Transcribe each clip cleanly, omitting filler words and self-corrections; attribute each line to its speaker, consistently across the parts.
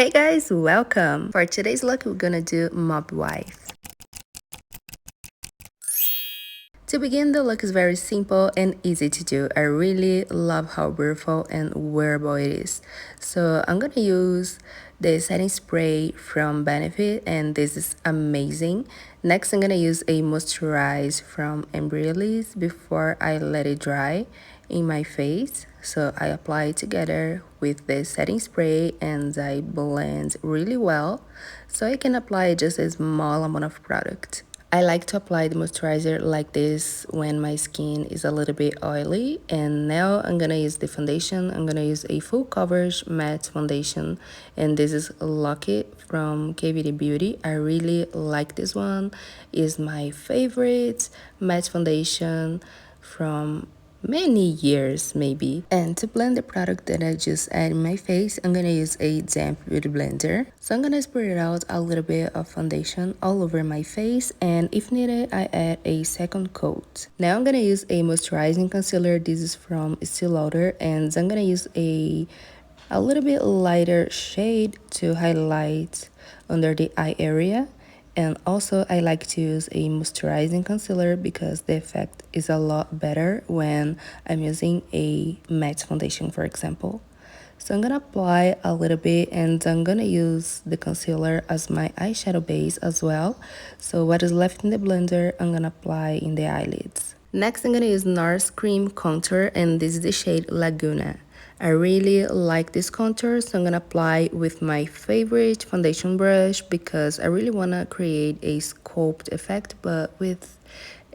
Speaker 1: Hey guys, welcome! For today's look, we're gonna do Mob Wife. To begin, the look is very simple and easy to do. I really love how beautiful and wearable it is. So I'm gonna use the setting spray from Benefit, and this is amazing. Next, I'm gonna use a moisturize from Embryolisse before I let it dry in my face. So I apply it together with the setting spray and I blend really well so I can apply just a small amount of product. I like to apply the moisturizer like this when my skin is a little bit oily. And now I'm gonna use the foundation. I'm gonna use a full coverage matte foundation, and this is Lock It from KVD Beauty. I really like this one. It's my favorite matte foundation from many years maybe. And to blend the product that I just add in my face, I'm gonna use a damp beauty blender. So I'm gonna spread out a little bit of foundation all over my face, and if needed I add a second coat. Now I'm gonna use a moisturizing concealer. This is from Estee Lauder, and I'm gonna use a little bit lighter shade to highlight under the eye area. And also I like to use a moisturizing concealer because the effect is a lot better when I'm using a matte foundation, for example. So I'm gonna apply a little bit, and I'm gonna use the concealer as my eyeshadow base as well. So what is left in the blender, I'm gonna apply in the eyelids. Next, I'm gonna use NARS Cream Contour, and this is the shade Laguna. I really like this contour, so I'm gonna apply with my favorite foundation brush because I really wanna create a sculpt effect but with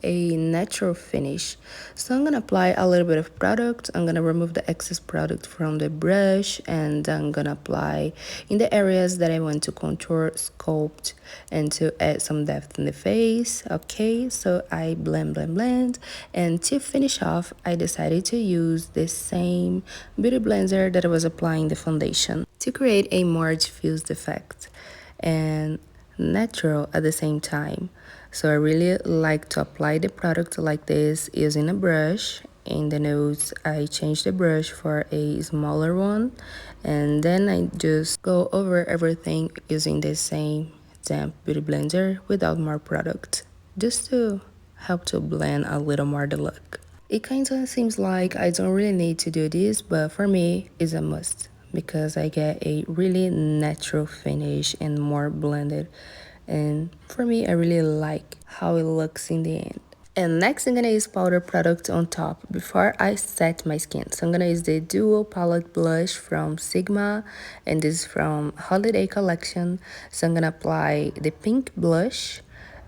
Speaker 1: a natural finish. So I'm gonna apply a little bit of product. I'm gonna remove the excess product from the brush, and I'm gonna apply in the areas that I want to contour, sculpt, and to add some depth in the face. Okay, so I blend, and to finish off I decided to use the same beauty blender that I was applying the foundation to create a more diffused effect and natural at the same time. So I really like to apply the product like this using a brush. In the nose I change the brush for a smaller one, and then I just go over everything using the same damp beauty blender without more product, just to help to blend a little more the look. It kind of seems like I don't really need to do this, but for me it's a must because I get a really natural finish and more blended, and for me I really like how it looks in the end. And next I'm gonna use powder product on top before I set my skin. So I'm gonna use the Duo Palette Blush from Sigma, and this is from Holiday Collection. So I'm gonna apply the pink blush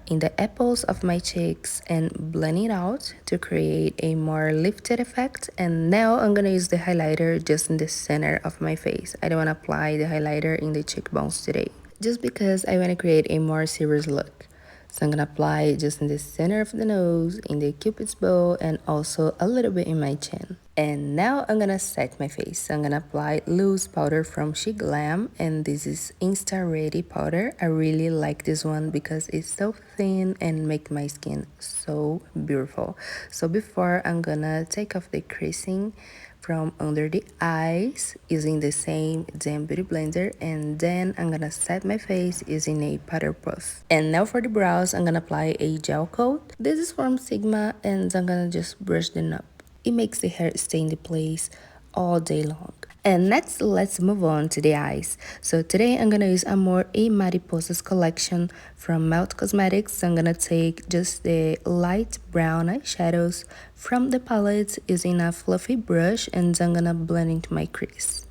Speaker 1: in the apples of my cheeks and blend it out to create a more lifted effect. And now I'm gonna use the highlighter just in the center of my face. I don't wanna apply the highlighter in the cheekbones today, just because I wanna create a more serious look. So I'm gonna apply it just in the center of the nose, in the cupid's bow, and also a little bit in my chin. And now I'm gonna set my face. So I'm gonna apply loose powder from She Glam, and this is Insta Ready powder. I really like this one because it's so thin and make my skin so beautiful. So before, I'm gonna take off the creasing from under the eyes using the same damn beauty blender, and then I'm gonna set my face using a powder puff. And now for the brows, I'm gonna apply a gel coat. This is from Sigma, and I'm gonna just brush them up. It makes the hair stay in the place all day long. And next, let's move on to the eyes. So today I'm gonna use Amor y Mariposas collection from Melt Cosmetics. So I'm gonna take just the light brown eyeshadows from the palette using a fluffy brush, and I'm gonna blend into my crease.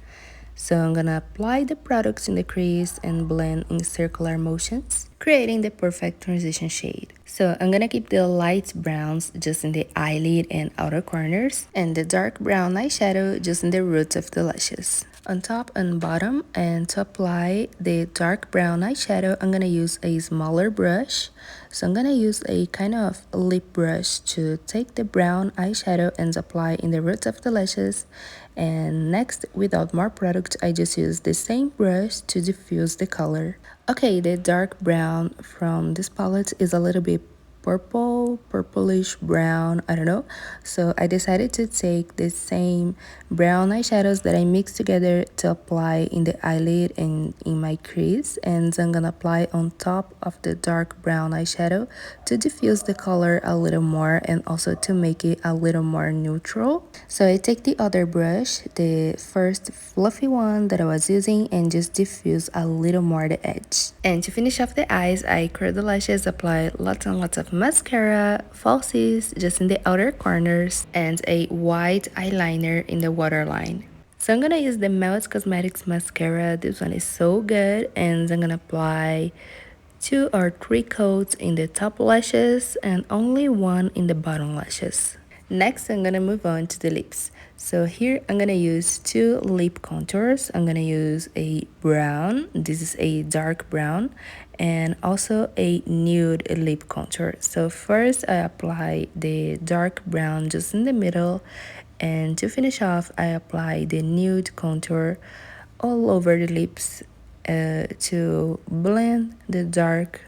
Speaker 1: So I'm gonna apply the products in the crease and blend in circular motions, creating the perfect transition shade. So I'm gonna keep the light browns just in the eyelid and outer corners, and the dark brown eyeshadow just in the roots of the lashes, on top and bottom. And to apply the dark brown eyeshadow, I'm gonna use a smaller brush. So I'm gonna use a kind of lip brush to take the brown eyeshadow and apply in the roots of the lashes. And next, without more product, I just use the same brush to diffuse the color. Okay, the dark brown from this palette is a little bit purplish brown, I don't know. So I decided to take the same brown eyeshadows that I mixed together to apply in the eyelid and in my crease, and I'm gonna apply on top of the dark brown eyeshadow to diffuse the color a little more and also to make it a little more neutral. So I take the other brush, the first fluffy one that I was using, and just diffuse a little more the edge. And to finish off the eyes, I curl the lashes, apply lots and lots of mascara, falsies just in the outer corners, and a white eyeliner in the waterline. So I'm gonna use the MELISSASB Cosmetics mascara. This one is so good, and I'm gonna apply 2 or 3 coats in the top lashes and only 1 in the bottom lashes. Next, I'm gonna move on to the lips. So here I'm gonna use 2 lip contours. I'm gonna use a brown, this is a dark brown, and also a nude lip contour. So first I apply the dark brown just in the middle, and to finish off I apply the nude contour all over the lips to blend the dark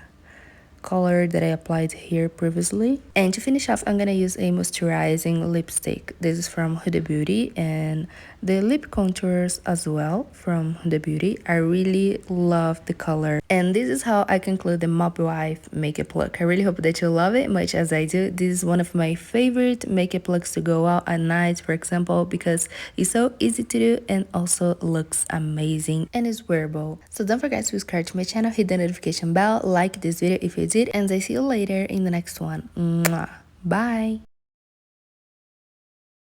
Speaker 1: color that I applied here previously. And to finish off, I'm gonna use a moisturizing lipstick. This is from Huda Beauty, and the lip contours as well from Huda Beauty. I really love the color, and this is how I conclude the Mop Wife makeup look. I really hope that you love it much as I do. This is one of my favorite makeup looks to go out at night, for example, because it's so easy to do and also looks amazing and is wearable. So don't forget to subscribe to my channel, hit the notification bell, like this video if you did, and I see you later in the next one. Mwah. Bye.